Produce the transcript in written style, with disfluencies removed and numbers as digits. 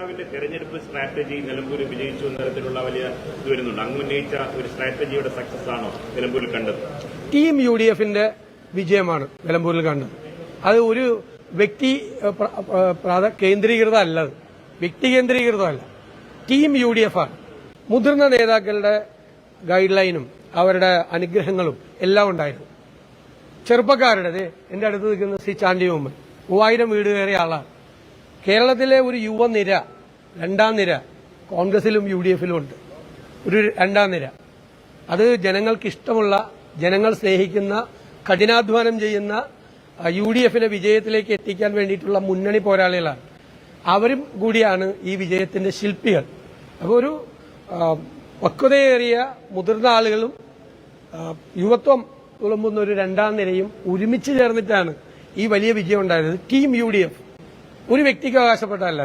നേതാവിന്റെ തെരഞ്ഞെടുപ്പ് സ്ട്രാറ്റജി നിലമ്പൂർ വിജയിച്ചു എന്ന തരത്തിലുള്ള വലിയ ഇത് വരുന്നുണ്ട്. അങ്ങ് ഉന്നയിച്ച ഒരു സ്ട്രാറ്റജിയുടെ സക്സസ് ആണോ നിലമ്പൂരിൽ കണ്ടത്? ടീം UDFന്റെ വിജയമാണ് നിലമ്പൂരിൽ കണ്ടത്. അത് ഒരു വ്യക്തി കേന്ദ്രീകൃതമല്ല, വ്യക്തി കേന്ദ്രീകൃതമല്ല, ടീം UDF ആണ്. മുതിർന്ന നേതാക്കളുടെ ഗൈഡ് ലൈനും അവരുടെ അനുഗ്രഹങ്ങളും എല്ലാം ഉണ്ടായിരുന്നു. ചെറുപ്പക്കാരുടെ എന്റെ അടുത്ത് നിൽക്കുന്ന ശ്രീ ചാണ്ടി ഉമ്മൻ 3000 വീട് കയറിയ ആളാണ്. കേരളത്തിലെ ഒരു യുവനിര, രണ്ടാം നിര കോൺഗ്രസിലും UDFലും ഉണ്ട്. ഒരു രണ്ടാം നിര, അത് ജനങ്ങൾക്ക് ഇഷ്ടമുള്ള, ജനങ്ങൾ സ്നേഹിക്കുന്ന, കഠിനാധ്വാനം ചെയ്യുന്ന UDFനെ വിജയത്തിലേക്ക് എത്തിക്കാൻ വേണ്ടിയിട്ടുള്ള മുന്നണി പോരാളികളാണ്. അവരും കൂടിയാണ് ഈ വിജയത്തിന്റെ ശില്പികൾ. അപ്പോൾ ഒരു പക്വതയേറിയ മുതിർന്ന ആളുകളും യുവത്വം തുളുമ്പുന്ന ഒരു രണ്ടാം നിരയും ഒരുമിച്ച് ചേർന്നിട്ടാണ് ഈ വലിയ വിജയം ഉണ്ടായത്. ടീം UDF ഒരു വ്യക്തിക്ക് അവകാശപ്പെട്ടതല്ല.